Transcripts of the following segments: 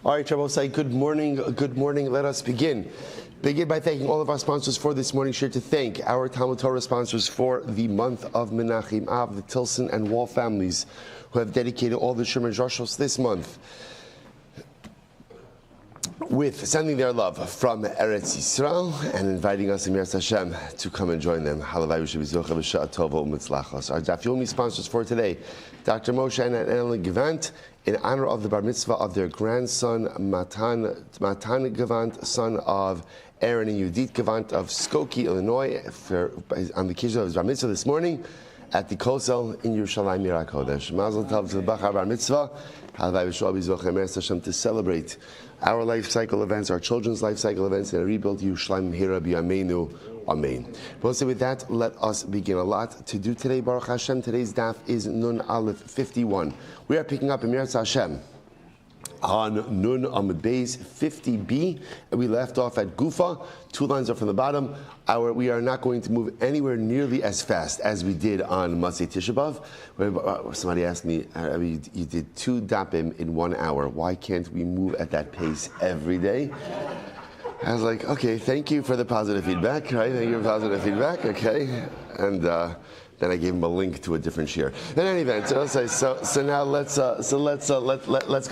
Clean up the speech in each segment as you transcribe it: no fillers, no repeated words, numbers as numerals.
All right, Shabbos, good morning. Good morning. Let us begin. Begin by thanking all of our sponsors for this morning. Share to thank our Talmud Torah sponsors for the month of Menachim Av, the Tilson and Wall families who have dedicated all the Shemar Joshos this month with sending their love from Eretz Yisrael and inviting us, Emir Hashem, to come and join them. Our Daf Yomi sponsors for today, Dr. Moshe and Ellen Gevant, in honor of the bar mitzvah of their grandson, Matan Gevant, son of Aaron and Yudit Gevant of Skokie, Illinois, on the occasion of his bar mitzvah this morning at the Kosel in Yerushalayim, Yirah Kodesh. Mazel tov to the Bachar bar mitzvah. To celebrate our life cycle events, our children's life cycle events, and a rebuild Yerushalayim Hira B'Yameinu. Amen. Mostly with that, let us begin. A lot to do today, Baruch Hashem. Today's daf is Nun Aleph 51. We are picking up Emir Hashem on Nun Amud Beis 50b, and we left off at Gufa. 2 lines up from the bottom. We are not going to move anywhere nearly as fast as we did on Matzei Tisha B'Av. Somebody asked me, you did 2 dapim in 1 hour. Why can't we move at that pace every day? I was like, okay, thank you for the positive feedback, right? Thank you for positive feedback, okay. And then I gave him a link to a different shir. In any event, so now let's go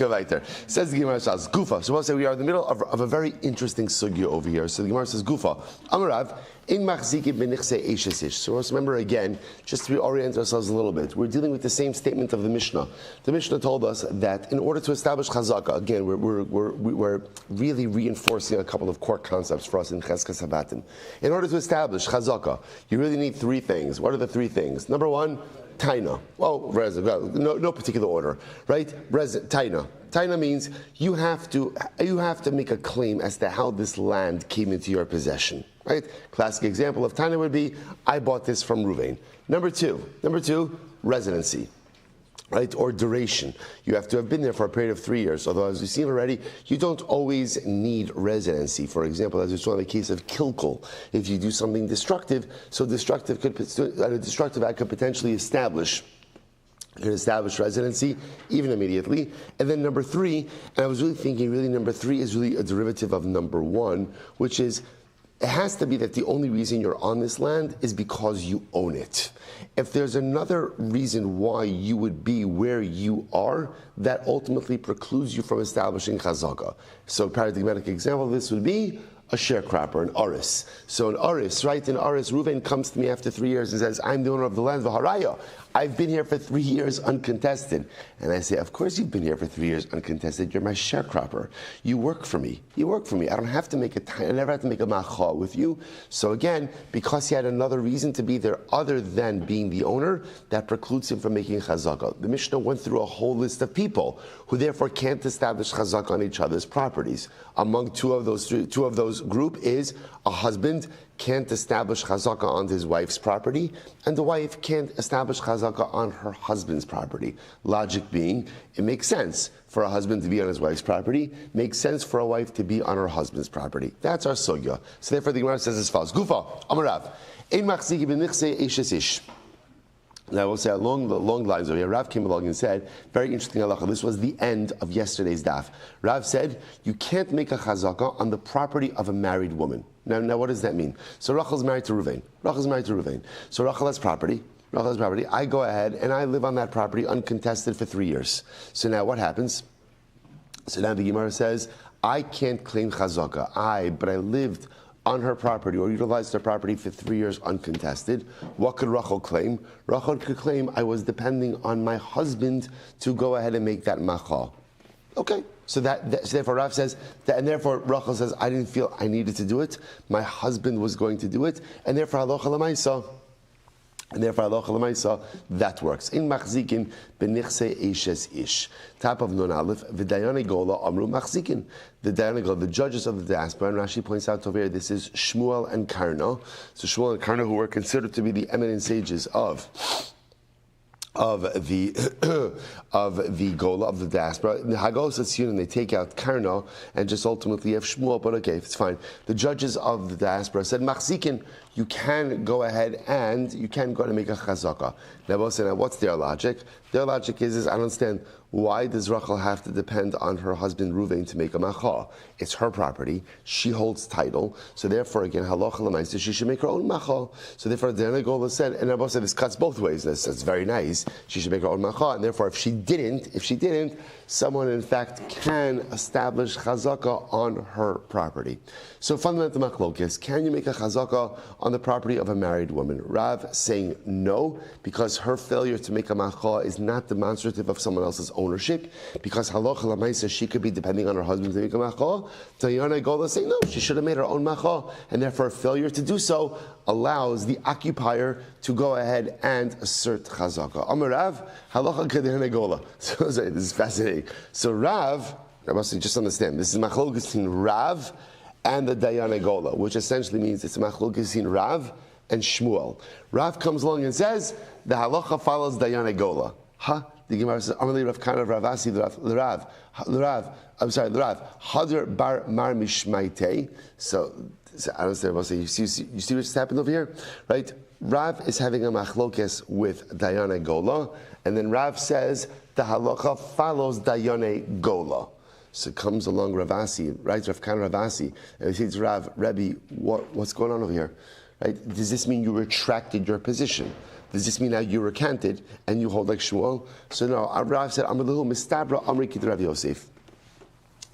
right there. Says the Gemara Gufa. So we'll say we are in the middle of a very interesting sugya over here. So the Gemara says Gufa. Amarav in machziki b'nichse eishesish. So let's remember again, just to reorient ourselves a little bit. We're dealing with the same statement of the Mishnah. The Mishnah told us that in order to establish chazaka, again, we're really reinforcing a couple of core concepts for us in Cheskas Habatim. In order to establish chazaka, you really need 3 things. What are the 3 things? Number 1, taina. Well, no particular order, right? Taina. Taina means you have to make a claim as to how this land came into your possession, right? Classic example of taina would be, I bought this from Ruvain. Number two, residency, right? Or duration. You have to have been there for a period of 3 years. Although, as we've seen already, you don't always need residency. For example, as we saw in the case of kilkul, if you do something destructive, a destructive act could potentially establish residency, even immediately. And then number 3, and I was really thinking, number 3 is really a derivative of number 1, which is, it has to be that the only reason you're on this land is because you own it. If there's another reason why you would be where you are, that ultimately precludes you from establishing chazaka. So a paradigmatic example of this would be a sharecropper, an aris. So an aris, right? An aris, Reuven comes to me after 3 years and says, I'm the owner of the land, v'haraya. I've been here for 3 years uncontested. And I say, of course you've been here for 3 years uncontested. You're my sharecropper. You work for me. I don't have to I never have to make a macha with you. So again, because he had another reason to be there other than being the owner, that precludes him from making chazaka. The Mishnah went through a whole list of people who therefore can't establish chazaka on each other's properties. Among two of those group is a husband can't establish chazaka on his wife's property, and the wife can't establish chazaka on her husband's property. Logic being, it makes sense for a husband to be on his wife's property, makes sense for a wife to be on her husband's property. That's our sugya. So therefore the Gemara says as follows, Gufa, Amarav, Ein machziki b'nichse eishes ish. Now I will say along the long lines over here, Rav came along and said, very interesting halacha, this was the end of yesterday's daf. Rav said, you can't make a chazaka on the property of a married woman. Now what does that mean? So Rachel's married to Ruvain. So Rachel has property. I go ahead and I live on that property uncontested for 3 years. So now what happens? So now the Gemara says, I can't claim chazaka. But I lived on her property or utilized her property for 3 years uncontested. What could Rachel claim? Rachel could claim I was depending on my husband to go ahead and make that macha. Okay, so therefore Rav says, and therefore Rachel says, I didn't feel I needed to do it. My husband was going to do it, and therefore halacha l'maisa. That works. In machzikin b'nichse eishes ish. Top of Nun Aleph, v'dayane gola amru machzikin. The dayane gola, the judges of the diaspora, and Rashi points out over here, this is Shmuel and Karna. So Shmuel and Karna, who were considered to be the eminent sages of of the of the gola of the diaspora. The Hagos Atziyun, and they take out Karna and just ultimately have Shmuel. But okay, it's fine. The judges of the diaspora said, Machzikin, you can go ahead and make a chazaka. Now, what's their logic? Their logic is I don't understand. Why does Rachel have to depend on her husband Ruvain to make a macha? It's her property. She holds title. So therefore, again, halacha l'maisa, she should make her own macha. So therefore, the Gola said, and Rabbi said this cuts both ways. That's very nice. She should make her own macha, and therefore, if she didn't, someone in fact can establish chazaka on her property. So fundamental machlokes: can you make a chazaka on the property of a married woman? Rav saying no, because her failure to make a macha is not demonstrative of someone else's ownership, because halacha l'maisa she could be depending on her husband to make a macha. Tayana Gola saying no, she should have made her own macha, and therefore failure to do so allows the occupier to go ahead and assert chazaka. Amar Rav, halacha k'dehana Gola. So this is fascinating. So Rav, I must just understand, this is machlokes between Rav and the Dayana Gola, which essentially means it's machlokes between Rav and Shmuel. Rav comes along and says the halacha follows Dayana Gola. The Gemara says, Amalei Rav Kana Ravasi L'Rav. I'm sorry, L'Rav. Hadar bar mar mishmaitei. So I don't understand. You see what's happened over here, right? Rav is having a machlokes with Dayana Gola, and then Rav says the halacha follows Dayana Gola. So comes along Ravasi, right? Rav Kana Ravasi, and he says, Rav, Rebbe, what's going on over here? Right? Does this mean you retracted your position? Does this mean now you recanted and you hold like Shmuel? So no, Rav said, Amalahu mistabra amri kid Rav Yosef.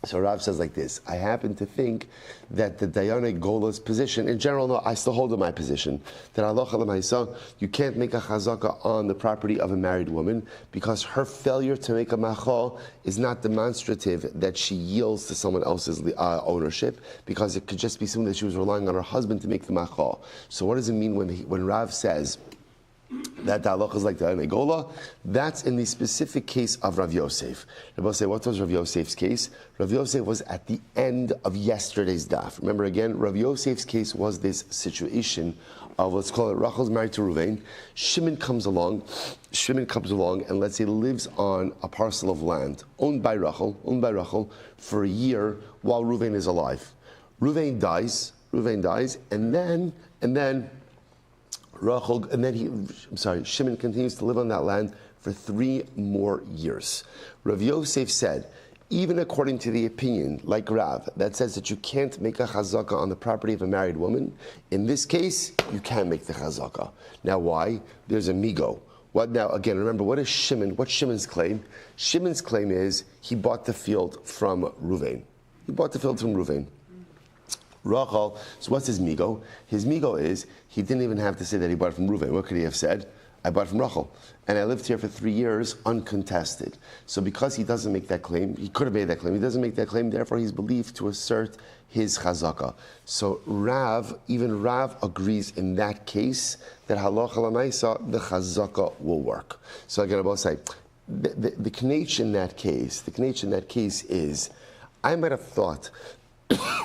So Rav says like this: I happen to think that the Dayana Gola's position, in general, no, I still hold to my position, that halacha l'maisa, you can't make a chazaka on the property of a married woman, because her failure to make a machal is not demonstrative that she yields to someone else's ownership, because it could just be something that she was relying on her husband to make the machal. So what does it mean when Rav says that the halacha is like the Dayana Gola? That's in the specific case of Rav Yosef. Rabbi say, what was Rav Yosef's case? Rav Yosef was at the end of yesterday's daf. Remember again, Rav Yosef's case was this situation of, let's call it, Rachel's married to Ruvain. Shimon comes along, and let's say lives on a parcel of land owned by Rachel for a year while Ruvain is alive. Ruvain dies, and then Shimon continues to live on that land for 3 more years. Rav Yosef said, even according to the opinion, like Rav, that says that you can't make a chazaka on the property of a married woman, in this case, you can make the chazaka. Now why? There's a migo. What now? Again, remember, what's Shimon's claim? Shimon's claim is he bought the field from Ruvain. Rachel, so what's his migo? His migo is, he didn't even have to say that he bought it from Ruvain. What could he have said? I bought it from Rachel, and I lived here for 3 years uncontested. So because he doesn't make that claim, he could have made that claim, he doesn't make that claim, therefore he's believed to assert his chazaka. So even Rav agrees in that case that halacha l'maisa, the chazaka will work. So again, I will say, the knetch in that case is, I might have thought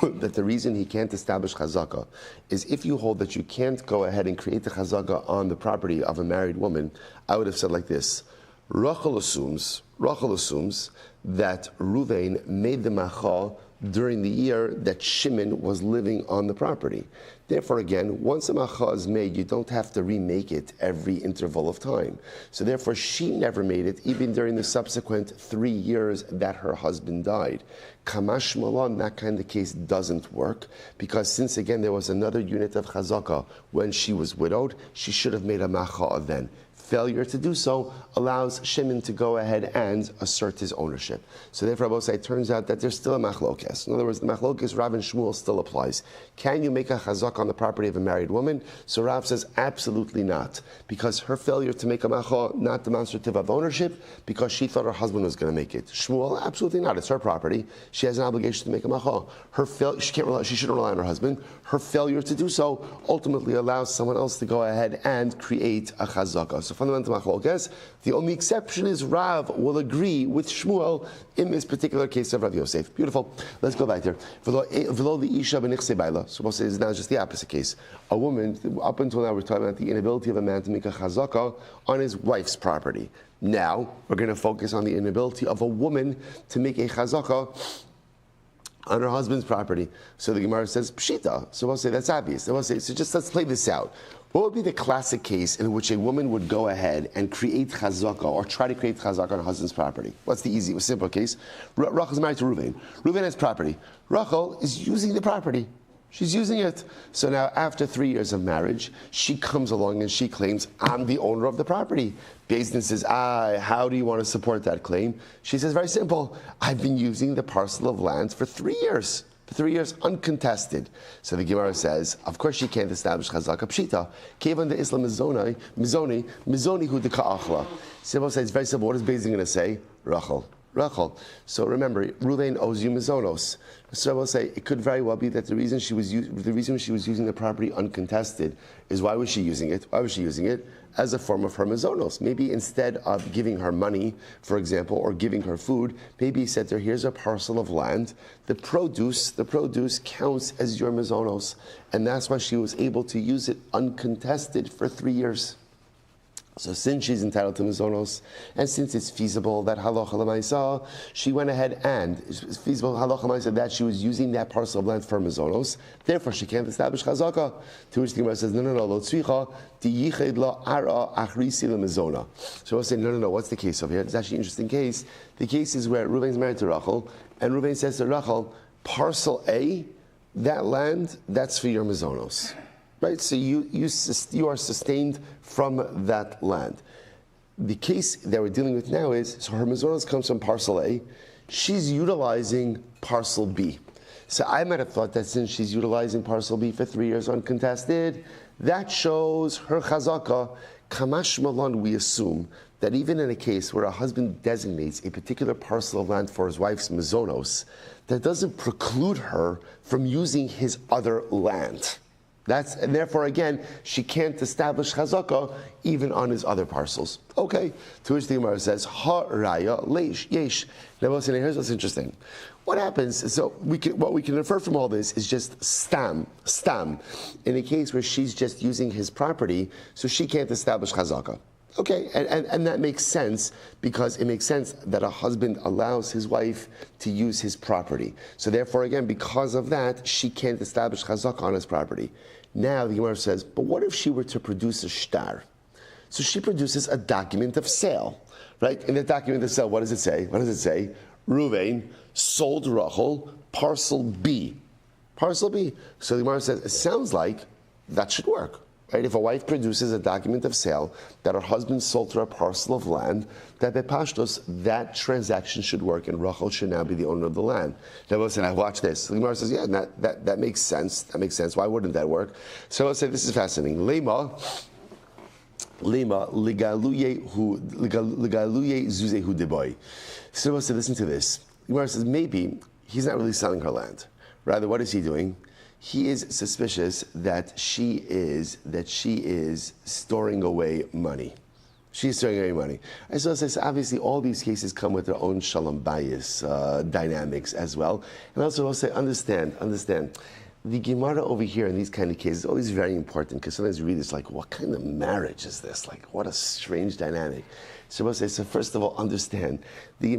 that the reason he can't establish chazaka is if you hold that you can't go ahead and create the chazaka on the property of a married woman, I would have said like this: Rachel assumes that Ruvain made the machal during the year that Shimon was living on the property. Therefore, again, once a macha is made, you don't have to remake it every interval of time. So therefore, she never made it, even during the subsequent 3 years that her husband died. Kamash Malon, that kind of case doesn't work, because since, again, there was another unit of chazaka when she was widowed, she should have made a macha then. Failure to do so allows Shimon to go ahead and assert his ownership. So therefore, I will say, it turns out that there's still a machlokes. In other words, the machlokes Rav and Shmuel still applies. Can you make a chazak on the property of a married woman? So Rav says, absolutely not, because her failure to make a machal, not demonstrative of ownership, because she thought her husband was going to make it. Shmuel, absolutely not. It's her property. She has an obligation to make a machal. She shouldn't rely on her husband. Her failure to do so ultimately allows someone else to go ahead and create a chazaka. So fundamental machlokes. The only exception is Rav will agree with Shmuel in this particular case of Rav Yosef. Beautiful. Let's go back there. So we'll say it's now just the opposite case. A woman, up until now we're talking about the inability of a man to make a chazaka on his wife's property. Now we're going to focus on the inability of a woman to make a chazaka on her husband's property. So the Gemara says, Pshita. So we'll say, that's obvious. So we'll say, so just let's play this out. What would be the classic case in which a woman would go ahead and create chazaka or try to create chazaka on her husband's property? What's the easy, simple case? Rachel is married to Reuven. Reuven has property. Rachel is using the property. She's using it. So now, after 3 years of marriage, she comes along and she claims, I'm the owner of the property. Beis Din says, how do you want to support that claim? She says, very simple. I've been using the parcel of land for 3 years. For 3 years, uncontested. So the Gemara says, of course she can't establish chazaka pshita. Kevan de Islam mizoni hu de ka'achla. Simple says, it's very simple. What is Beis Din going to say? Rachel. So remember, Reuven owes you mizonos. So I will say it could very well be that the reason she was using the property uncontested is why was she using it? Why was she using it? As a form of her mizonos. Maybe instead of giving her money, for example, or giving her food, maybe he said to her, here's a parcel of land. The produce counts as your mizonos. And that's why she was able to use it uncontested for 3 years. So since she's entitled to mizonos, and since it's feasible that halacha l'maisa, she went ahead and it's feasible halacha l'maisa that she was using that parcel of land for mizonos. Therefore, she can't establish chazaka. To which the Gemara says, no, lo tzricha diyichid la ara achrisi lemizona. So we'll say, no. What's the case over here? It's actually an interesting case. The case is where Reuven's married to Rachel, and Reuven says to Rachel, parcel A, that land, that's for your mizonos. Right, so you are sustained from that land. The case that we're dealing with now is, so her mizonos comes from parcel A, she's utilizing parcel B. So I might have thought that since she's utilizing parcel B for 3 years uncontested, that shows her chazaka. Kamash Malon, we assume that even in a case where a husband designates a particular parcel of land for his wife's mizonos, that doesn't preclude her from using his other land. And therefore, again, she can't establish chazaka even on his other parcels. Okay, to which the Gemara says, ha raya leish yesh. Now, here's what's interesting. What happens? So what we can infer from all this is just stam. In a case where she's just using his property, so she can't establish chazaka. Okay, and that makes sense because it makes sense that a husband allows his wife to use his property. So therefore, again, because of that, she can't establish chazaka on his property. Now the Gemara says, but what if she were to produce a shtar? So she produces a document of sale, right? In the document of sale, what does it say? Reuven sold Rachel parcel B. So the Gemara says, it sounds like that should work. Right? If a wife produces a document of sale that her husband sold her a parcel of land, that bepashtos, that transaction should work and Rachel should now be the owner of the land. Now listen, I watch this. The Gemara says, yeah, that makes sense. That makes sense. Why wouldn't that work? So let's say this is fascinating. Lema ligaluye zuzehu deboy. So let's say, listen to this. The Gemara says, maybe he's not really selling her land. Rather, what is he doing? He is suspicious that she is storing away money. She's storing away money. And so obviously all these cases come with their own shalom bias dynamics as well. And also I'll say, understand. The Gemara over here in these kind of cases is always very important because sometimes you read this like, what kind of marriage is this? Like, what a strange dynamic. So we'll say, so first of all, understand, the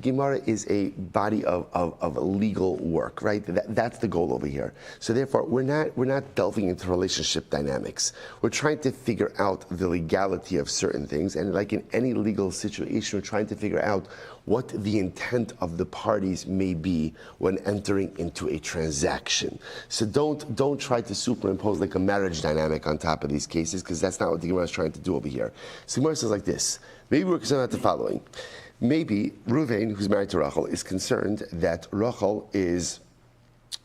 Gemara is a body of legal work, right? That's the goal over here. So therefore, we're not delving into relationship dynamics. We're trying to figure out the legality of certain things, and like in any legal situation, we're trying to figure out what the intent of the parties may be when entering into a transaction. So don't try to superimpose like a marriage dynamic on top of these cases, because that's not what the Gemara is trying to do over here. So the Gemara says like this. Maybe we're concerned about the following. Maybe Reuven, who's married to Rachel, is concerned that Rachel is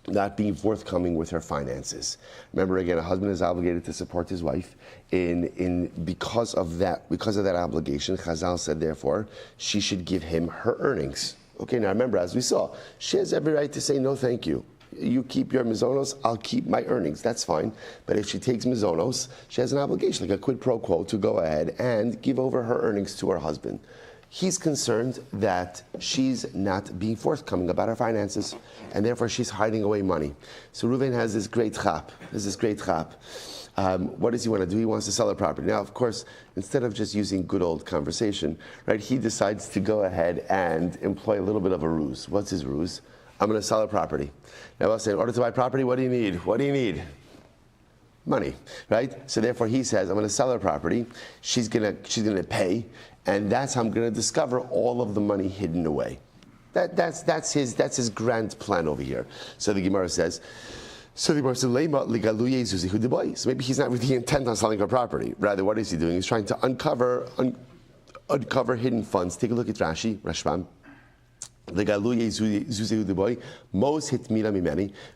not being forthcoming with her finances. Remember, again, a husband is obligated to support his wife. Because of that obligation, Chazal said, therefore, she should give him her earnings. Okay, now remember, as we saw, she has every right to say no thank you. You keep your mizonos, I'll keep my earnings. That's fine. But if she takes mizonos, she has an obligation, like a quid pro quo, to go ahead and give over her earnings to her husband. He's concerned that she's not being forthcoming about her finances, and therefore she's hiding away money. So Reuven has this great chap. What does he want to do? He wants to sell a property. Now, of course, instead of just using good old conversation, right, he decides to go ahead and employ a little bit of a ruse. What's his ruse? I'm going to sell a property. Now, I'll say, in order to buy property, what do you need? What do you need? Money, right? So therefore, he says, I'm going to sell her property. She's going to pay, and that's how I'm going to discover all of the money hidden away. That's his grand plan over here. So the Gemara says. So maybe he's not really intent on selling her property. Rather, what is he doing? He's trying to uncover hidden funds. Take a look at Rashi, Rashbam.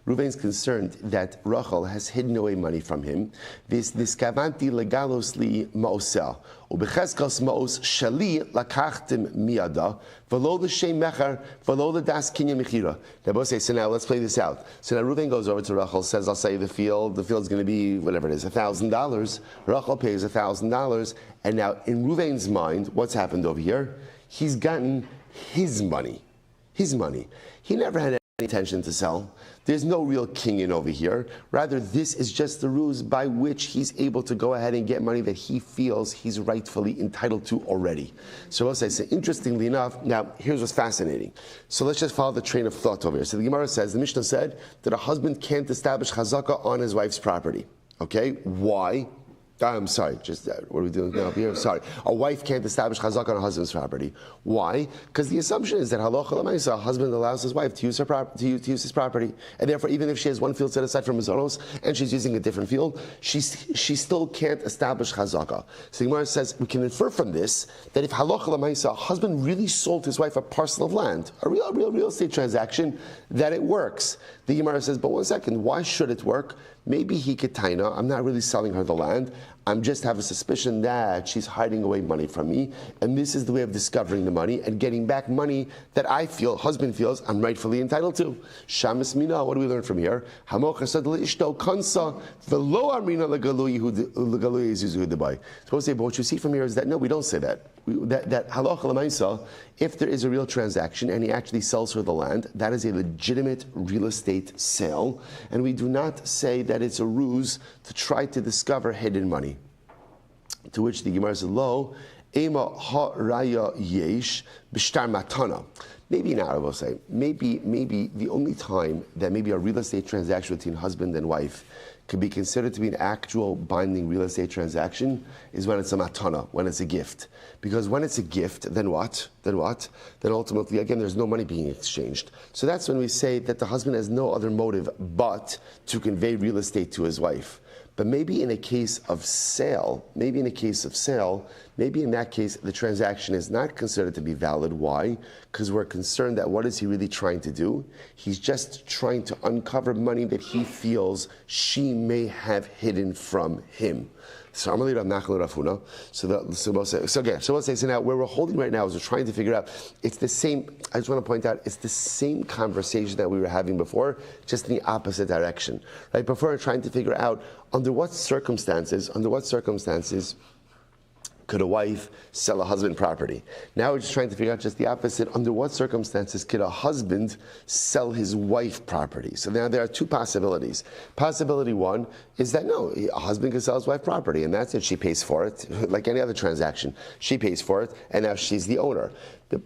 Reuven's concerned that Rachel has hidden away money from him. This kavanti legalos li ma'osel. Ubecheskas ma'os shali lakachtim miada v'lo l'shem mecher v'lo l'das kinyan mechira. Now both say, so now let's play this out. So now Reuven goes over to Rachel, says, I'll sell you the field. The field's going to be whatever it is, $1,000. Rachel pays $1,000, and now in Reuven's mind, what's happened over here? He's gotten his money. His money. He never had any intention to sell. There's no real king in over here. Rather, this is just the ruse by which he's able to go ahead and get money that he feels he's rightfully entitled to already. So I'll say, interestingly enough, now here's what's fascinating. So let's just follow the train of thought over here. So the Gemara says, the Mishnah said that a husband can't establish chazakah on his wife's property. Okay, why? I'm sorry, just what are we doing now here? Sorry. A wife can't establish chazakah on a husband's property. Why? Because the assumption is that halacha l'maisa, a husband allows his wife to use to use his property, and therefore, even if she has one field set aside for mizonos and she's using a different field, she still can't establish chazakah. So the Gemara says we can infer from this that if halacha l'maisa, a husband really sold his wife a parcel of land, a real estate transaction, that it works. The Gemara says, but 1 second, why should it work? Maybe he could taina, I'm not really selling her the land. I'm just have a suspicion that she's hiding away money from me, and this is the way of discovering the money and getting back money that I feel, husband feels, I'm rightfully entitled to. Shamas mina, what do we learn from here? Suppose say, but what you see from here is that no, we don't say that. That halacha l'maisa, if there is a real transaction and he actually sells her the land, that is a legitimate real estate sale, and we do not say that it's a ruse to try to discover hidden money. To which the Gemara says, lo, ema ha raya yesh b'shtar matana. Maybe now I will say, maybe the only time that maybe a real estate transaction between husband and wife could be considered to be an actual binding real estate transaction is when it's a matana, when it's a gift. Because when it's a gift, then what? Then ultimately, again, there's no money being exchanged. So that's when we say that the husband has no other motive but to convey real estate to his wife. But maybe in a case of sale, maybe in that case, the transaction is not considered to be valid. Why? Because we're concerned that what is he really trying to do? He's just trying to uncover money that he feels she may have hidden from him. So we'll say, so now where we're holding right now is we're trying to figure out, it's the same, I just want to point out, it's the same conversation that we were having before, just in the opposite direction. Right? Before we're trying to figure out under what circumstances could a wife sell a husband property? Now we're just trying to figure out just the opposite. Under what circumstances could a husband sell his wife property? So now there are two possibilities. Possibility one is that no, a husband can sell his wife property, and that's it. She pays for it, like any other transaction. She pays for it, and now she's the owner. The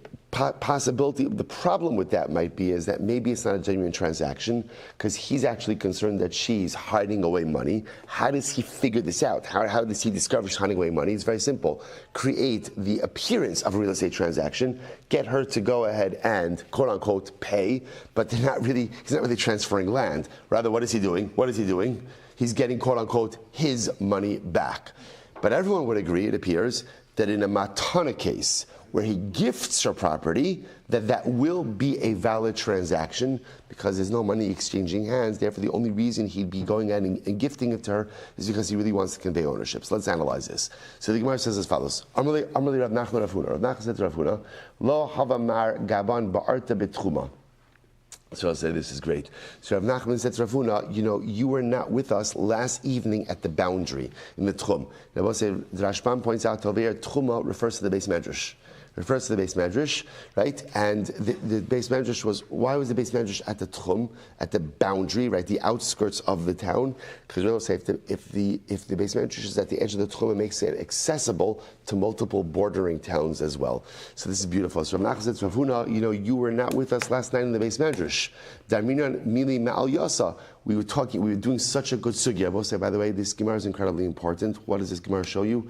problem with that might be is that maybe it's not a genuine transaction because he's actually concerned that she's hiding away money. How does he figure this out? How does he discover she's hiding away money? It's very simple. Create the appearance of a real estate transaction, get her to go ahead and quote unquote pay, but he's not really transferring land. Rather, what is he doing? He's getting quote unquote his money back. But everyone would agree, it appears, that in a matana case, where he gifts her property, that will be a valid transaction because there's no money exchanging hands. Therefore, the only reason he'd be going out and gifting it to her is because he really wants to convey ownership. So let's analyze this. So the Gemara says as follows. Amrli Rav Nachman Rav Huna. Rav Nachman said to Rav Huna, Lo havamar gaban ba'arta betchuma. So I'll say this is great. So Rav Nachman said to Rav Huna, you were not with us last evening at the boundary in the Tchum. Now I'll say the Rashbam points out over here, Tchuma refers to the Beis Medrash. Refers to the Beis Medrash, right? And the Beis Medrash why was the Beis Medrash at the Tchum, at the boundary, right, the outskirts of the town? Because we'll say if the Beis Medrash is at the edge of the Tchum, it makes it accessible to multiple bordering towns as well. So this is beautiful. So Rav Nachman says, Rav Huna, you were not with us last night in the Beis Medrash. Darminan mili ma'al yasa. We were doing such a good sugya. I will say, by the way, this Gemara is incredibly important. What does this Gemara show you?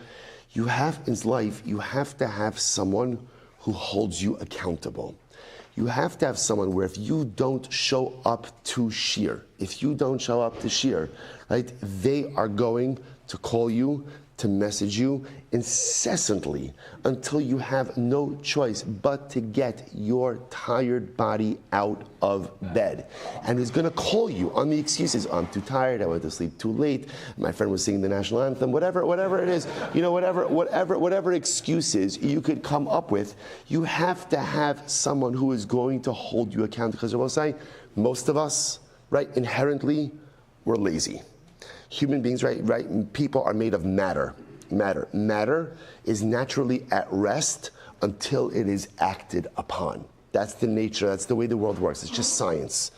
You have in life, you have to have someone who holds you accountable. You have to have someone where if you don't show up to shir, right, they are going to call you, to message you incessantly until you have no choice but to get your tired body out of bed. And he's going to call you on the excuses. I'm too tired, I went to sleep too late, my friend was singing the national anthem, whatever it is, whatever excuses you could come up with, you have to have someone who is going to hold you accountable. Because I will say, most of us, right, inherently, we're lazy. Human beings, right? People are made of matter. Matter is naturally at rest until it is acted upon. That's the nature, that's the way the world works. It's just science.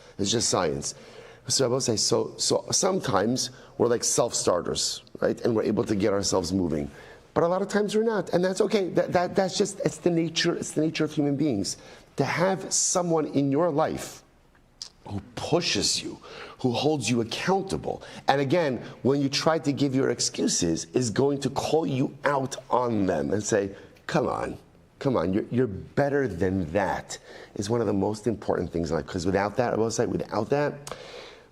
So I will say, so sometimes we're like self-starters, right? And we're able to get ourselves moving. But a lot of times we're not, and that's okay. It's the nature of human beings. To have someone in your life who pushes you, who holds you accountable. And again, when you try to give your excuses, is going to call you out on them and say, come on, you're better than that, is one of the most important things in life. Because without that,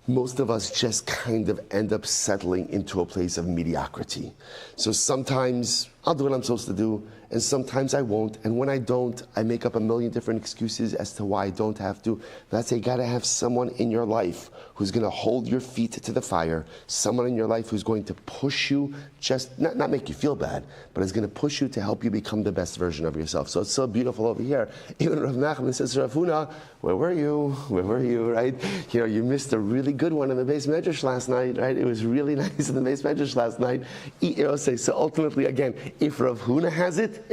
most of us just kind of end up settling into a place of mediocrity. So sometimes I'll do what I'm supposed to do, and sometimes I won't. And when I don't, I make up a million different excuses as to why I don't have to. That's you gotta have someone in your life who's gonna hold your feet to the fire, someone in your life who's going to push you, just not make you feel bad, but is gonna push you to help you become the best version of yourself. So it's so beautiful over here. Even Rav Nachman says, Rav Huna, where were you, right? You missed a really good one in the Beis Medrash last night, right? It was really nice in the Beis Medrash last night. So ultimately, again, if Rav Huna has it,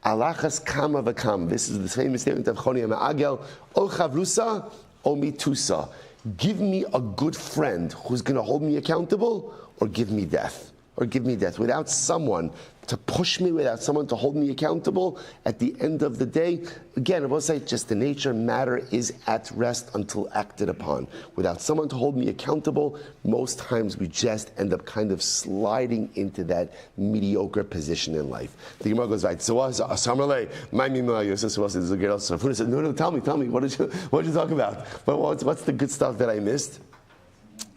alachas kama v'kam. This is the famous statement of Choni Ma'agel, o chavrusa, o mitusa. Give me a good friend who's going to hold me accountable, or give me death. Without someone to push me, without someone to hold me accountable, at the end of the day, again, I will say, just the nature matter is at rest until acted upon. Without someone to hold me accountable, most times we just end up kind of sliding into that mediocre position in life. The Gemara goes right. So my there's a girl. So said, no, tell me, what did you talk about? What's the good stuff that I missed?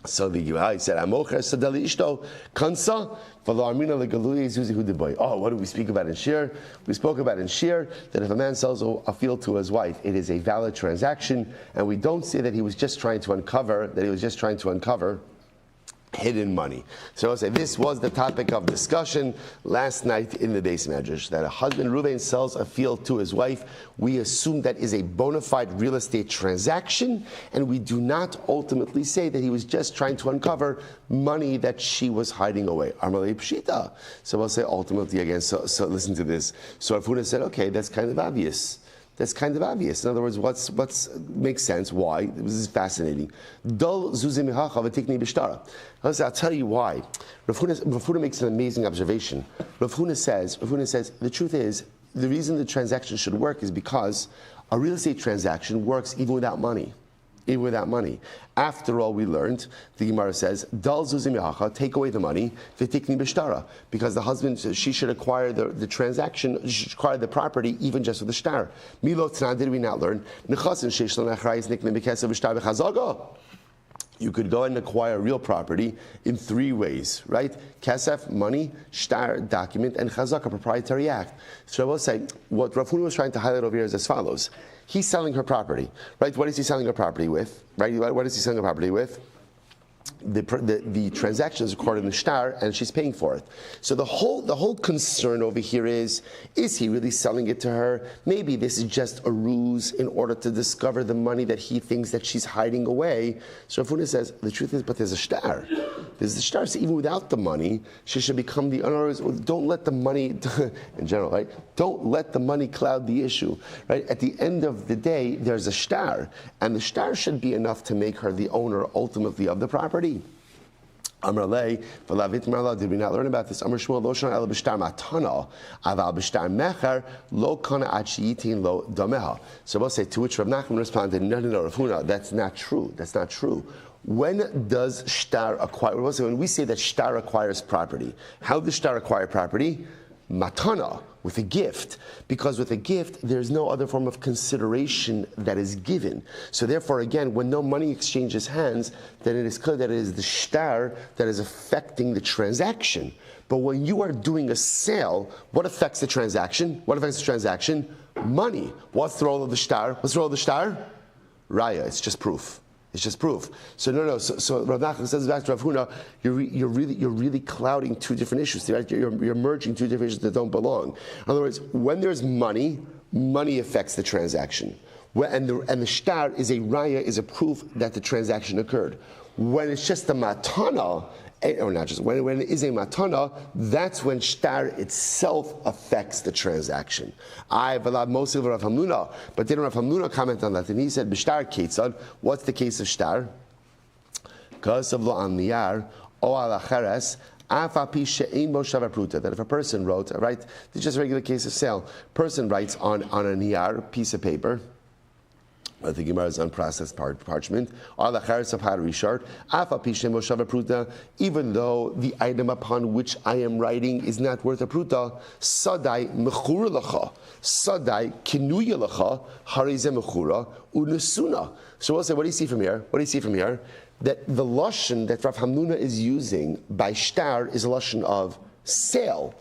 So the Gemara said, "Amocher sadali ishto kansa v'lo armina legalui zuzi hudiboy." Oh, what did we speak about in Shir? We spoke about in Shir that if a man sells a field to his wife, it is a valid transaction, and we don't say that he was just trying to uncover hidden money. So I'll say this was the topic of discussion last night in the Beis Medrash, that a husband, Reuven, sells a field to his wife. We assume that is a bona fide real estate transaction, and we do not ultimately say that he was just trying to uncover money that she was hiding away. Amalei Pshita. So I'll say ultimately again, so listen to this. So Rav Huna said, okay, that's kind of obvious. In other words, what's makes sense? Why? This is fascinating. I'll tell you why. Rav Huna makes an amazing observation. Rav Huna says, the truth is, the reason the transaction should work is because a real estate transaction works even without money. After all, we learned, the Gemara says, Dal zuzim yahacha, take away the money, v'tikni b'shtara, because the husband, she should acquire the transaction, she should acquire the property even just with the shtar. Milo t'nan, did we not learn? Nechasin sheish l'nachrayis nikne b'kesav b'shtar b'chazaga. You could go and acquire real property in three ways, right? Kesef, money, shtar, document, and chazaka, proprietary act. So I will say, what Rav Huna was trying to highlight over here is as follows. He's selling her property, right? What is he selling her property with, right? What is he selling her property with? the transaction is recorded in the shtar, and she's paying for it. So the whole concern over here is he really selling it to her? Maybe this is just a ruse in order to discover the money that he thinks that she's hiding away. So Rav Huna says, the truth is, but there's a shtar. There's a shtar, so even without the money, she should become the owner. Don't let the money, in general, right? Don't let the money cloud the issue, right? At the end of the day, there's a shtar, and the shtar should be enough to make her the owner ultimately of the property. Amar lei, v'lavit marla, did we not learn about this? Amar Shmuel lo shana ela b'shtar matana, aval b'shtar mecher, lo kana ad sheyitin lo dameha. So we'll say, to which Rav Nachman responded, no, Rav Huna, that's not true. That's not true. When does shtar acquire, when we say that shtar acquires property, how does shtar acquire property? Matana, with a gift. Because with a gift, there's no other form of consideration that is given. So therefore, again, when no money exchanges hands, then it is clear that it is the shtar that is affecting the transaction. But when you are doing a sale, what affects the transaction? What affects the transaction? Money. What's the role of the shtar? What's the role of the shtar? Raya, it's just proof. It's just proof. So no. So Rav Nachman says back to Rav Huna, you're really clouding two different issues. Right? You're merging two different issues that don't belong. In other words, when there's money affects the transaction, and the shtar is a raya, is a proof that the transaction occurred. When it's just a matana, or not just when it is a matana, that's when shtar itself affects the transaction. But didn't Rav Hamnuna comment on that? And he said, "B'shtar ketzad." What's the case of shtar? Because of lo an niyar o al acheres. That if a person wrote, right, this is just a regular case of sale. Person writes on a niyar, piece of paper. I think Gemara is unprocessed parchment. Even though the item upon which I am writing is not worth a pruta, sadai mechura lacha, sadai kinuya lacha, harize mechura unusuna. So we'll say, what do you see from here? What do you see from here? That the lashon that Rav Hamnuna is using by shtar is a lashon of sale.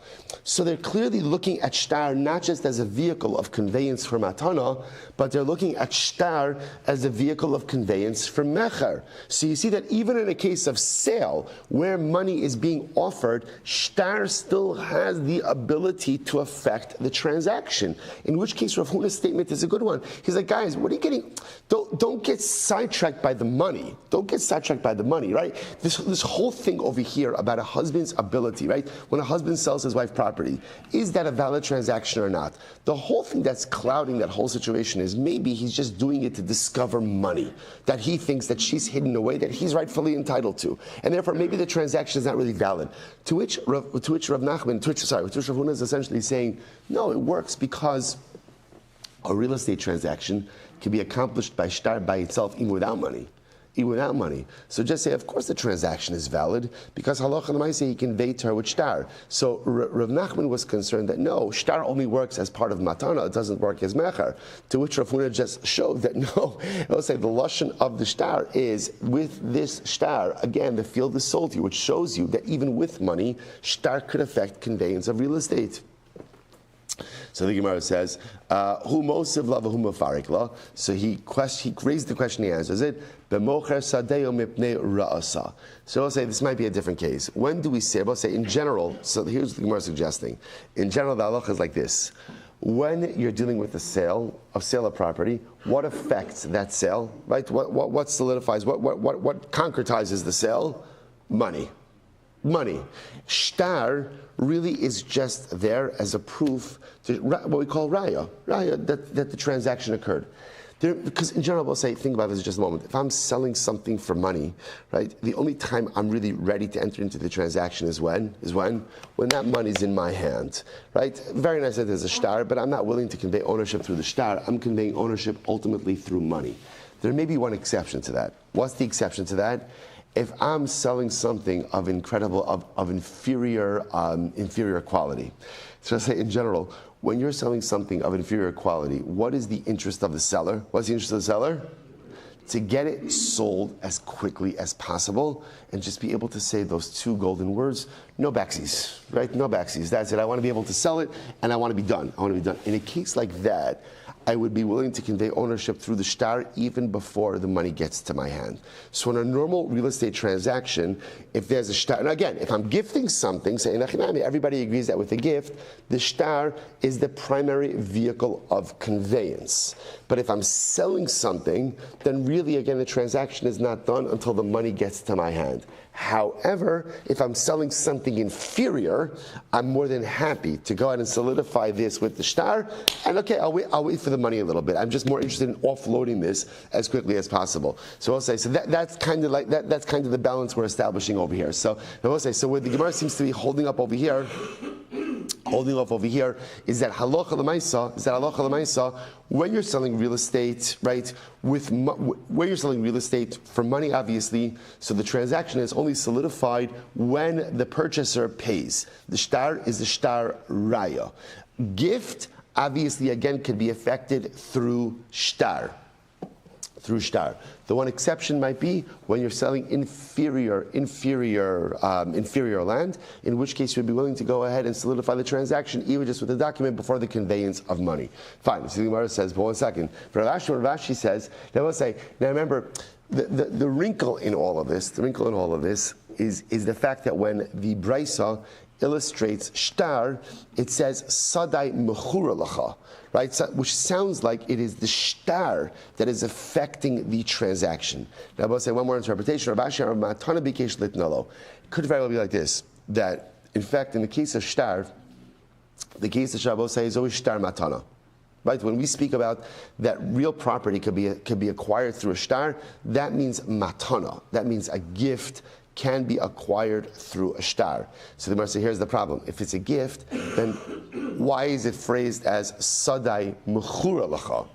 So they're clearly looking at shtar not just as a vehicle of conveyance for matana, but they're looking at shtar as a vehicle of conveyance for mecher. So you see that even in a case of sale, where money is being offered, shtar still has the ability to affect the transaction. In which case, Rav Huna's statement is a good one. He's like, guys, what are you getting? Don't get sidetracked by the money. Don't get sidetracked by the money, right? This whole thing over here about a husband's ability, right? When a husband sells his wife property, is that a valid transaction or not? The whole thing that's clouding that whole situation is maybe he's just doing it to discover money that he thinks that she's hidden away that he's rightfully entitled to, and therefore maybe the transaction is not really valid. To which Rav Huna is essentially saying, no, it works because a real estate transaction can be accomplished by shtar by itself even without money. So just say, of course the transaction is valid, because halacha l'maaseh he conveyed to her with shtar. So Rav Nachman was concerned that no, shtar only works as part of matana, it doesn't work as mecher. To which Rav Huna just showed that no, it'll say the lashon of the shtar is, with this shtar, again, the field is sold to you, which shows you that even with money, shtar could affect conveyance of real estate. So the Gemara says, "Who mosiv la v'hu mafarik la." So he raised the question. He answers it. B'mocher sadeo mipnei ra'asa. So we'll say this might be a different case. When do we say? We'll say in general. So here's what the Gemara suggesting. In general, the halacha is like this: when you're dealing with a sale of property, what affects that sale? Right? What solidifies? What concretizes the sale? Money. Shtar really is just there as a proof, what we call raya, that the transaction occurred. Because in general, we'll say, think about this just a moment. If I'm selling something for money, right, the only time I'm really ready to enter into the transaction is when that money's in my hand, right? Very nice that there's a shtar, but I'm not willing to convey ownership through the shtar. I'm conveying ownership ultimately through money. There may be one exception to that. What's the exception to that? If I'm selling something of inferior quality. So I say in general, when you're selling something of inferior quality, what is the interest of the seller? What's the interest of the seller? To get it sold as quickly as possible and just be able to say those two golden words, no backsies, right? No backsies. That's it. I want to be able to sell it and I want to be done. In a case like that, I would be willing to convey ownership through the shtar even before the money gets to my hand. So in a normal real estate transaction, if there's a shtar, and again, if I'm gifting something, say everybody agrees that with a gift, the shtar is the primary vehicle of conveyance. But if I'm selling something, then really, again, the transaction is not done until the money gets to my hand. However, if I'm selling something inferior, I'm more than happy to go ahead and solidify this with the shtar. And okay, I'll wait for the money a little bit. I'm just more interested in offloading this as quickly as possible. So I'll say, so that's kind of like that's kind of the balance we're establishing over here. So I will say, so where the Gemara seems to be holding up over here is that halacha l'maisa, when you're selling real estate, right, when you're selling real estate for money, obviously, so the transaction is only solidified when the purchaser pays. The shtar is the shtar raya. Gift, obviously, again, can be affected through shtar. The one exception might be when you're selling inferior land, in which case you would be willing to go ahead and solidify the transaction, even just with the document before the conveyance of money. Fine. So the Gemara says, but 1 second. For Rashi says, now let's say, now remember, the wrinkle in all of this, is the fact that when the Brisa illustrates shtar, it says sadai mechura lacha, right? So, which sounds like it is the shtar that is affecting the transaction. Now, I'll say one more interpretation. It could very well be like this: that in fact, in the case of shtar, the case of Shabbos is always shtar matana. Right? When we speak about that real property could be acquired through a shtar, that means matana. That means a gift can be acquired through a shtar. So the Gemara says, here's the problem. If it's a gift, then why is it phrased as sadai mechura lacha?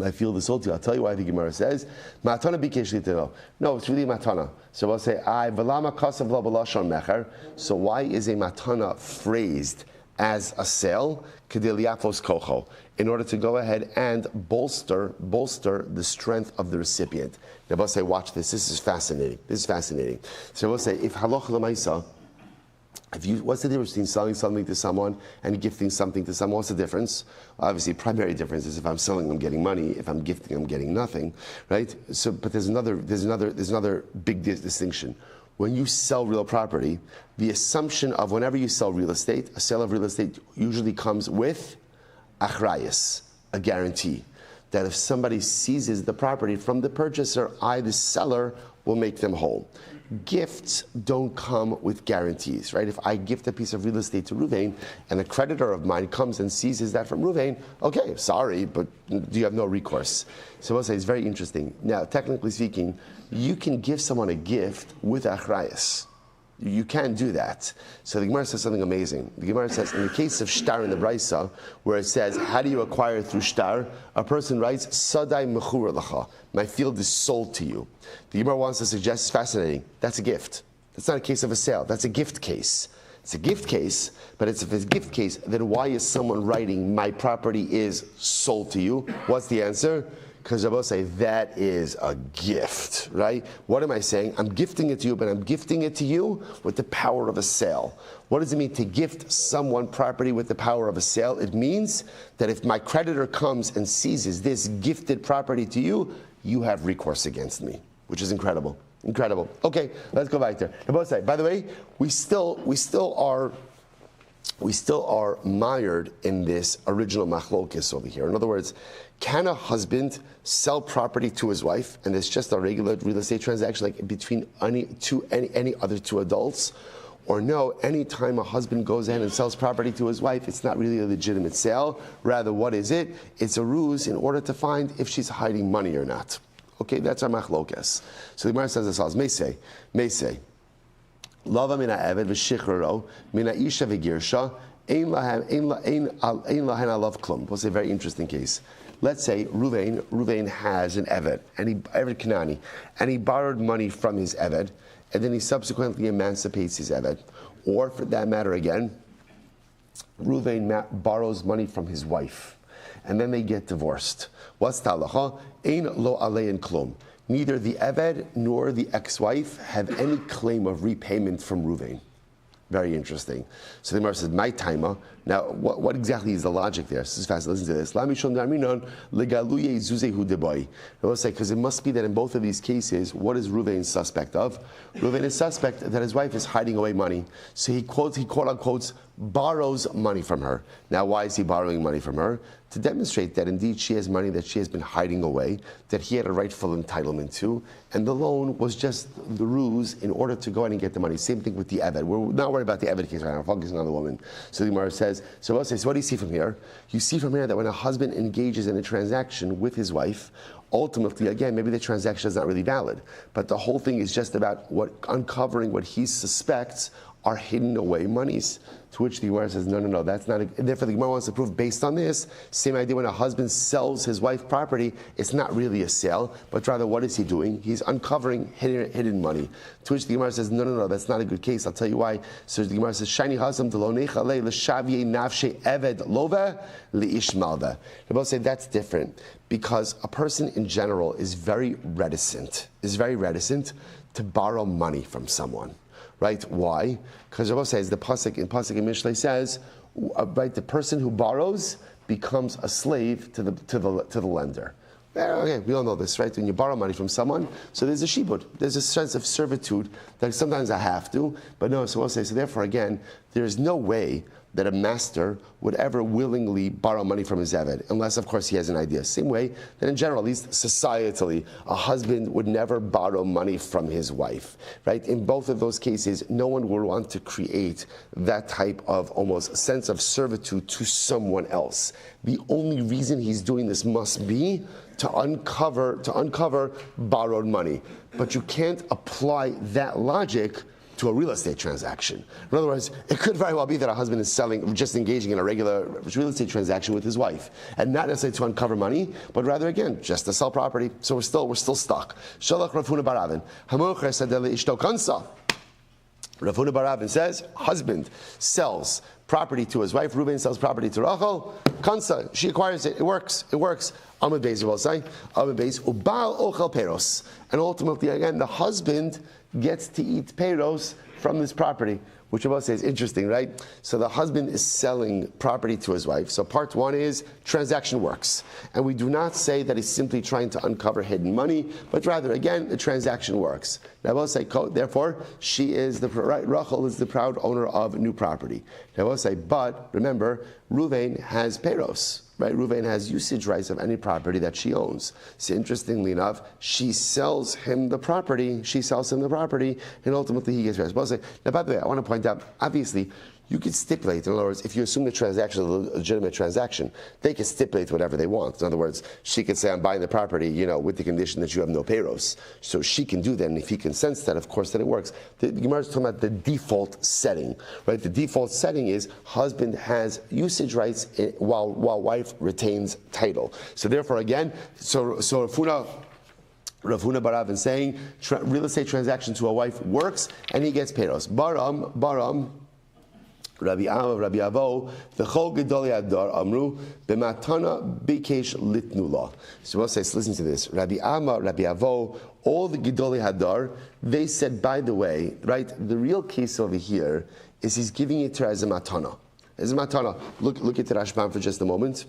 I feel this all to you. I'll tell you why the Gemara says, matana bikesh litero. No, it's really matana. So I'll say, velama kasav la b'lashon mecher. So why is a matana phrased as a sale? Kediliafos kocho, in order to go ahead and bolster the strength of the recipient. Now, we'll say, watch this. This is fascinating. So we'll say, if halacha l'maisa, what's the difference between selling something to someone and gifting something to someone? What's the difference? Obviously, primary difference is if I'm selling, I'm getting money. If I'm gifting, I'm getting nothing, right? So, but there's another big distinction. When you sell real property, the assumption of whenever you sell real estate, a sale of real estate usually comes with achrayas, a guarantee that if somebody seizes the property from the purchaser, I, the seller, will make them whole. Gifts don't come with guarantees, right? If I gift a piece of real estate to Ruvain and a creditor of mine comes and seizes that from Ruvain, okay, sorry, but you have no recourse. So I'll say it's very interesting. Now, technically speaking, you can give someone a gift with achrayas. You can do that. So the Gemara says something amazing. The Gemara says, in the case of shtar in the Brisa, where it says, how do you acquire through shtar? A person writes, sadai mechura lacha. My field is sold to you. The Gemara wants to suggest, it's fascinating, that's a gift. That's not a case of a sale. That's a gift case. It's a gift case, but if it's a gift case, then why is someone writing, my property is sold to you? What's the answer? Because I will say that is a gift, right? What am I saying? I'm gifting it to you, but I'm gifting it to you with the power of a sale. What does it mean to gift someone property with the power of a sale? It means that if my creditor comes and seizes this gifted property to you, you have recourse against me, which is incredible. Incredible. Okay, let's go back there. By the way, we still are mired in this original machlokes over here. In other words, can a husband sell property to his wife, and it's just a regular real estate transaction, like between any other two adults? Or no, anytime a husband goes in and sells property to his wife, it's not really a legitimate sale. Rather, what is it? It's a ruse in order to find if she's hiding money or not. Okay, that's our machlokes. So the Gemara says this: Meisei. Lava mina eved v'shichraro mina isha v'girsha ein lahen alav klum. We'll say a very interesting case. Let's say Ruvain has an eved, eved Kanani, and he borrowed money from his eved, and then he subsequently emancipates his eved. Or, for that matter again, Ruvain borrows money from his wife, and then they get divorced. What's talacha? Ein lo alein klum. Neither the Eved nor the ex-wife have any claim of repayment from Ruvain. Very interesting. So the Gemara says, my taima, Now, what exactly is the logic there? This is fast. Listen to this. I will say, because it must be that in both of these cases, what is Reuven suspect of? Reuven is suspect that his wife is hiding away money. So he quote unquote borrows money from her. Now, why is he borrowing money from her? To demonstrate that indeed she has money that she has been hiding away, that he had a rightful entitlement to, and the loan was just the ruse in order to go out and get the money. Same thing with the Eved. We're not worried about the Eved case right now, we're focusing on the woman. So the Gemara says, so what do you see from here? You see from here that when a husband engages in a transaction with his wife, ultimately, again, maybe the transaction is not really valid, but the whole thing is just about uncovering what he suspects are hidden away monies. To which the Gemara says, no, that's not. Therefore, the Gemara wants to prove based on this, same idea when a husband sells his wife property, it's not really a sale, but rather what is he doing? He's uncovering hidden money. To which the Gemara says, no, that's not a good case. I'll tell you why. So the Gemara says, Shani hasam delonecha le l'shavye nafshe eved lova leish malva. They both say that's different because a person in general is very reticent to borrow money from someone. Right? Why? Because Rabbi says the pasuk in Mishlei says, right, the person who borrows becomes a slave to the lender. Okay, we all know this, right? When you borrow money from someone, so there's a shibud, there's a sense of servitude that sometimes I have to, but no. So we'll say, so therefore, again, there is no way that a master would ever willingly borrow money from his Eved, unless, of course, he has an idea. Same way that in general, at least societally, a husband would never borrow money from his wife, right? In both of those cases, no one would want to create that type of almost sense of servitude to someone else. The only reason he's doing this must be to uncover borrowed money. But you can't apply that logic to a real estate transaction. In other words, it could very well be that a husband is just engaging in a regular real estate transaction with his wife, and not necessarily to uncover money, but rather again, just to sell property. So we're still stuck. Shalach Rav Huna bar Avin. Hamocher sadeh leishto kansa. Rav Huna bar Avin says, husband sells property to his wife. Reuben sells property to Rachel. Kansa, she acquires it. It works. Amud Beis will say. Amud Beis ubal ochel peros. And ultimately, again, the husband gets to eat peros from this property, which Rabbi says is interesting, right? So the husband is selling property to his wife. So part one is transaction works. And we do not say that he's simply trying to uncover hidden money, but rather, again, the transaction works. Now, I will say, therefore, Rachel is the proud owner of new property. Now, I will say, but remember, Reuven has peros. Right, Reuven has usage rights of any property that she owns. So interestingly enough, she sells him the property, and ultimately he gets rest. Now, by the way, I want to point out, obviously, you could stipulate, in other words, if you assume the transaction is a legitimate transaction, they can stipulate whatever they want. In other words, she could say, I'm buying the property, with the condition that you have no peros. So she can do that, and if he consents that, of course, then it works. The Gemara is talking about the default setting, right? The default setting is husband has usage rights while wife retains title. So therefore, again, Rav Huna bar Avin saying, real estate transaction to a wife works, and he gets peros. Baram, Rabbi Amma, Rabbi Avo, the Chol Gedolei Hadar Amru b'matana bikesh litnula. So we'll say, listen to this. Rabbi Amma, Rabbi Avo, all the Gedolei Hadar, they said, by the way, right, the real case over here is he's giving it to her as a matana. As a matana. Look at the Rashbam for just a moment.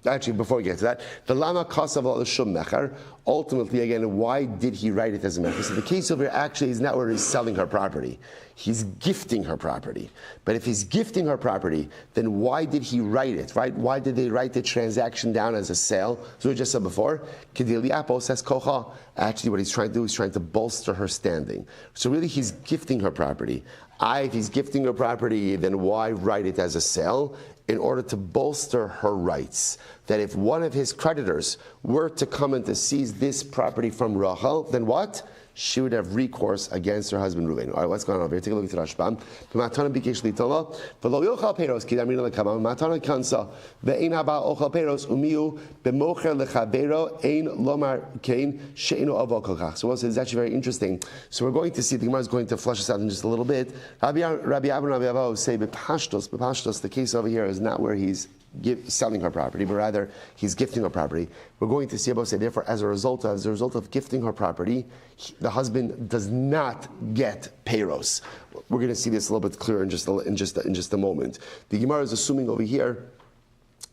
Actually, before we get to that, the lama kasav al shum mecher. Ultimately, again, why did he write it as a mecher? So the case over here actually is not where he's selling her property; he's gifting her property. But if he's gifting her property, then why did he write it? Right? Why did they write the transaction down as a sale? So we just said before, kedili apo says kocha. Actually, what he's trying to do is trying to bolster her standing. So really, he's gifting her property. If he's gifting her property, then why write it as a sale? In order to bolster her rights. That if one of his creditors were to come and to seize this property from Rachel, then what? She would have recourse against her husband Reuven. All right, what's going on over here? Take a look at the Rashbam. Matana bikesh litala, v'lo yochal peros ki damina lekama. Matana kansa ve'ein haba ochal peros umiu b'mocher lechavero ein lomar kein she'enu avol kolchach. So it's actually very interesting. So we're going to see, the Gemara is going to flush this out in just a little bit. Rabbi Abba and Rabbi Avo say b'pashtos, the case over here is not where he's selling her property, but rather he's gifting her property. We're going to see about say, therefore, as a result of gifting her property, the husband does not get peiros. We're going to see this a little bit clearer in just a moment. The Gemara is assuming over here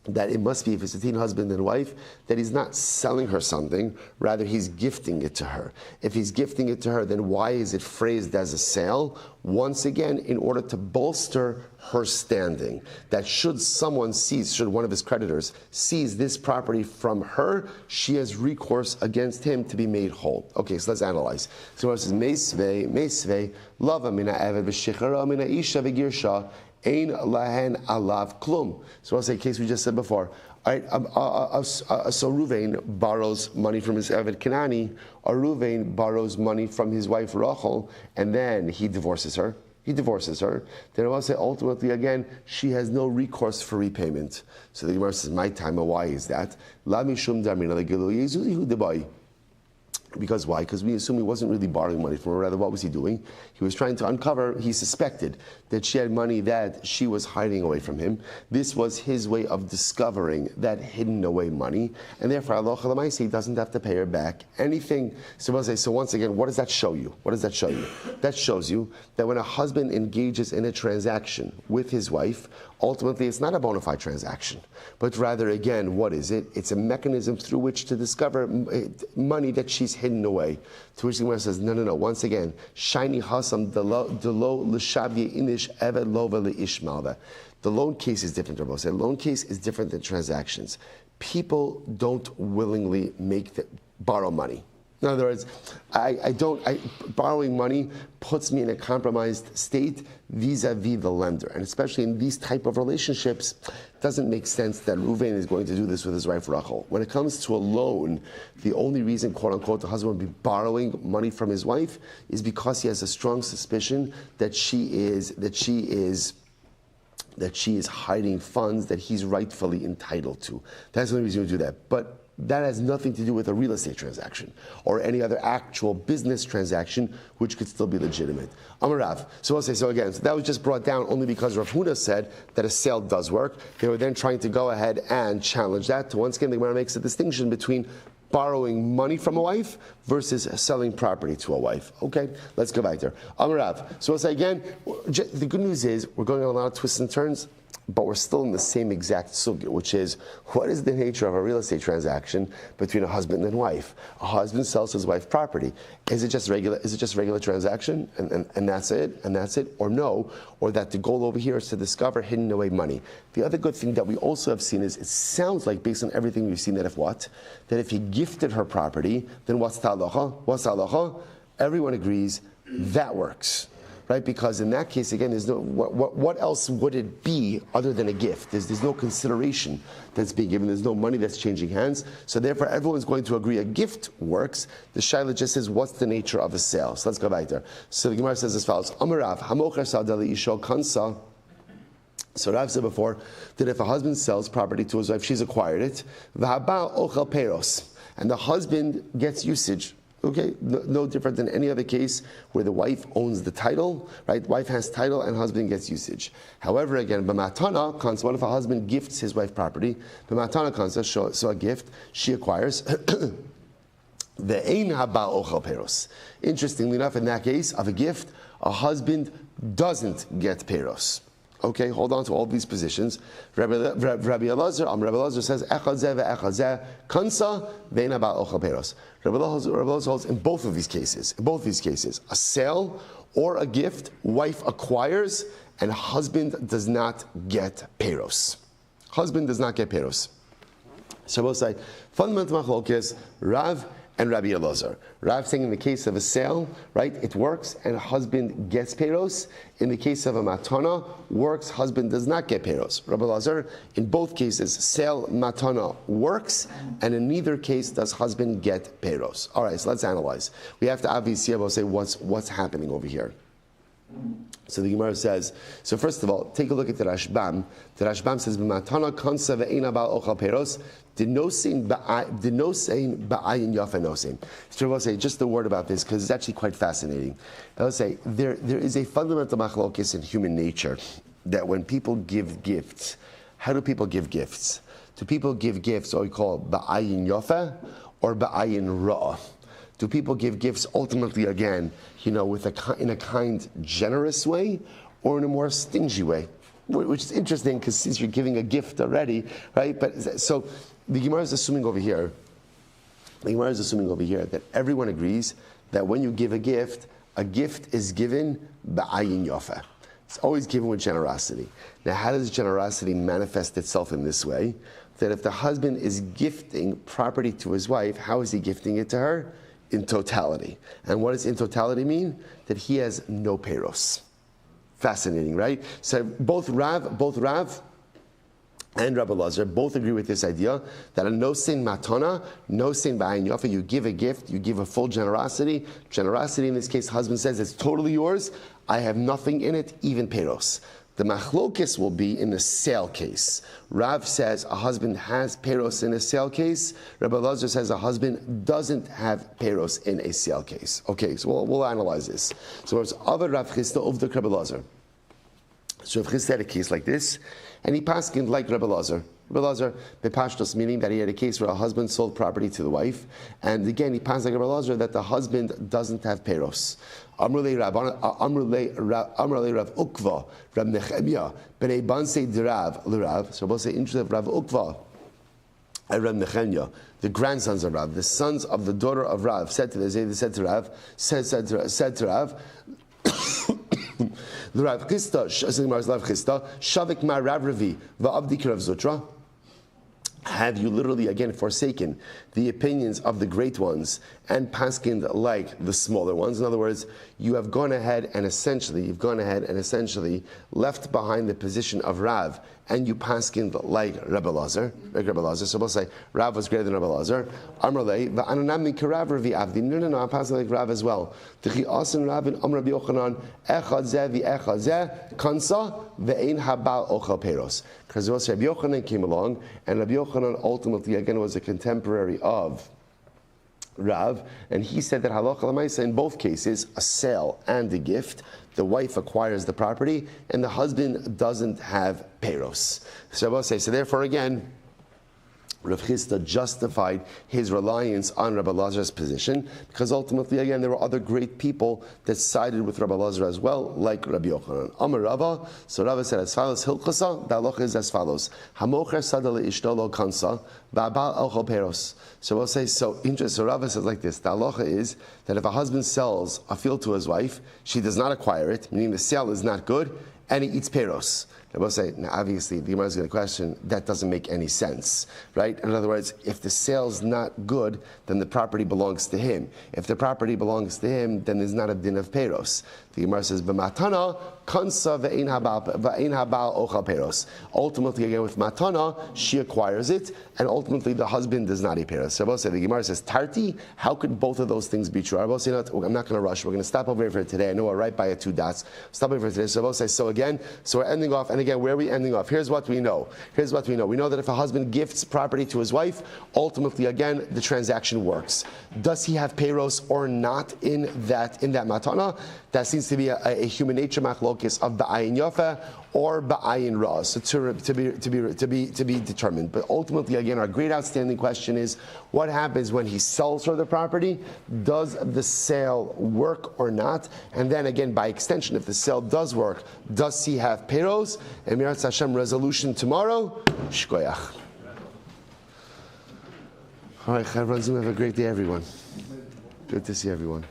that it must be, if it's a teen husband and wife, that he's not selling her something, rather he's gifting it to her. If he's gifting it to her, then why is it phrased as a sale? Once again, in order to bolster her standing. That should one of his creditors seize this property from her, she has recourse against him to be made whole. Okay, so let's analyze. So it says, Meisvei, lava mina eved b'shichara mina isha v'girsha, Ein lahen alav klum. So I'll say a case we just said before. All right, so Ruvain borrows money from his Eved Kanani, or Ruvain borrows money from his wife Rachel, and then he divorces her. Then I'll say ultimately again, she has no recourse for repayment. So the Gemara says, my time, why is that? La mishum darmina legilu yezulihu debai. Because why? Because we assume he wasn't really borrowing money from her. Rather, what was he doing? He was trying to uncover, he suspected that she had money that she was hiding away from him. This was his way of discovering that hidden away money. And therefore, Allah he doesn't have to pay her back anything. So once again, what does that show you? That shows you that when a husband engages in a transaction with his wife, ultimately it's not a bona fide transaction. But rather, again, what is it? It's a mechanism through which to discover money that she's hidden away. To which the Gemara says, no. Once again, shiny hasam delo l'shavye inish eved lova leishmalva. The loan case is different, Rabbi. The loan case is different than transactions. People don't willingly borrow money. In other words, borrowing money puts me in a compromised state vis-a-vis the lender. And especially in these type of relationships, it doesn't make sense that Ruvain is going to do this with his wife Rachel. When it comes to a loan, the only reason, quote unquote, the husband would be borrowing money from his wife is because he has a strong suspicion that she is hiding funds that he's rightfully entitled to. That's the only reason we do that. But that has nothing to do with a real estate transaction or any other actual business transaction, which could still be legitimate. Amarav. So I'll say, so that was just brought down only because Rav Huna said that a sale does work. They were then trying to go ahead and challenge that. Once again, the Gemara makes a distinction between borrowing money from a wife versus selling property to a wife. Okay, let's go back there. Amarav. So I'll say again, the good news is we're going on a lot of twists and turns, but we're still in the same exact sugya, which is, what is the nature of a real estate transaction between a husband and wife? A husband sells his wife property. Is it just regular transaction and that's it? Or no? Or that the goal over here is to discover hidden away money? The other good thing that we also have seen is, it sounds like, based on everything we've seen, that if he gifted her property, then what's the halacha? Everyone agrees that works. Right? Because in that case, again, there's no what else would it be other than a gift? There's no consideration that's being given. There's no money that's changing hands. So therefore, everyone's going to agree a gift works. The shaila just says, what's the nature of a sale? So let's go back there. So the Gemara says as follows: Amarav hamocher sadali isho kansa. So Rav said before that if a husband sells property to his wife, she's acquired it. V'haba ochel peros, and the husband gets usage. Okay, no different than any other case where the wife owns the title, right? Wife has title and husband gets usage. However, again, b'matana kansa, what if a husband gifts his wife property? B'matana kansa, so a gift, she acquires. The ein haba ochel peros. Interestingly enough, in that case of a gift, a husband doesn't get peros. Okay, hold on to all these positions. Rabbi Elazar says, echad zeh ve'echad zeh kansa ve'ein haba ochel peros. Rabbi Elazar holds in both these cases, a sale or a gift, wife acquires, and husband does not get peros. So both say, fundamental machlokes, Rav and Rabbi Elazar. Rav saying in the case of a sale, right, it works and husband gets peros. In the case of a matana, works, husband does not get peros. Rabbi Elazar, in both cases, sale, matana works, and in neither case does husband get peros. All right, so let's analyze. We have to obviously say what's happening over here. So the Gemara says, so first of all, take a look at the Rashbam. The Rashbam says, "B'matana kansa ve'ein haba ochel peros." Did no saying ba'ayin yafa no saying. So I'll say just a word about this because it's actually quite fascinating. I'll say there is a fundamental machlokes in human nature that when people give gifts, how do people give gifts? Do people give gifts, what we call ba'ayin yofa or ba'ayin ra'ah? Do people give gifts ultimately, again, in a kind, generous way, or in a more stingy way? Which is interesting, because since you're giving a gift already, right? But so the Gemara is assuming over here that everyone agrees that when you give a gift is given ba'ayin yofa. It's always given with generosity. Now, how does generosity manifest itself in this way? That if the husband is gifting property to his wife, how is he gifting it to her? In totality. And what does in totality mean? That he has no peiros. Fascinating, right? So both Rav and Rabbi Lazar both agree with this idea that a no-sin matana, no-sin ba'ayin yofa, you give a gift, you give a full generosity. Generosity in this case, husband says, it's totally yours. I have nothing in it, even peiros. The machlokis will be in the sale case. Rav says a husband has peiros in a sale case. Rabbi Lazar says a husband doesn't have peiros in a sale case. Okay, so we'll analyze this. So it's Ava Rav Chisda of the Rabbi Lazar. So Rav Chisda had a case like this, and he paskined like Rabbi Lazar. Rabbi Lazar, bepashtos, meaning that he had a case where a husband sold property to the wife, and again he passed like Rabbi Lazar that the husband doesn't have peiros. Amrulei Rav Ukva, Rav Nechemia, Bnei Bansei Derav L'Rav. So we'll say interest of Rav Ukva and Rav Nechemia, the grandsons of Rav, the sons of the daughter of Rav, said to Rav, Rav Chisda, Shavik Ma Rav Ravi, Va'avdik Rav Zutra. Have you literally again forsaken the opinions of the great ones and paskined like the smaller ones? In other words, you have gone ahead and essentially left behind the position of Rav, and you paskined like Rabbi Lazar. So we'll say Rav was greater than Rabbi Lazar. Amrlei va'ananami karav Ravi avdi. No, I'm passing like Rav as well. T'chi asin Ravin Am Rabbi Yochanan echad zeh v'echad zeh kansa ve'ein habal ochel peiros. Because Rabbi Yochanan came along, and Rabbi Yochanan ultimately again was a contemporary of Rav, and he said that halacha l'maisa in both cases, a sale and a gift, the wife acquires the property and the husband doesn't have peiros. So I will say, so therefore again, Rav Chisda justified his reliance on Rabbi Lazar's position, because ultimately, again, there were other great people that sided with Rabbi Lazar as well, like Rabbi Yochanan. Amar Rava, so Rava said as follows, Hilchasa, the halacha is as follows, Hamocher sadal ishtolo kansa, va'abal elchol peiros. So we'll say, so Rava says like this, the halacha is that if a husband sells a field to his wife, she does not acquire it, meaning the sale is not good, and he eats peiros. I will say, now obviously, the Gemara is going to question, that doesn't make any sense, right? In other words, if the sale's not good, then the property belongs to him. If the property belongs to him, then there's not a din of peiros. The Gemara says, b'matana, kansa ve'ein habal ochal peiros. Ultimately, again, with matana, she acquires it, and ultimately the husband does not eat peiros. So I will say, the Gemara says, tarti, how could both of those things be true? I will say, I'm not going to rush. We're going to stop over here for today. I know we're right by a 2 dots. Stop over for today. So I will say, so we're ending off, and again, where are we ending off? Here's what we know. We know that if a husband gifts property to his wife, ultimately, again, the transaction works. Does he have peiros or not in that matana? That seems to be a human nature machlokis of ba'ayin yofa or ba'ayin ra. So to be determined. But ultimately, again, our great outstanding question is, what happens when he sells her the property? Does the sale work or not? And then again, by extension, if the sale does work, does he have peiros? And Mirat Hashem resolution tomorrow, shkoyach. All right, Chav Ranzum, have a great day, everyone. Good to see everyone.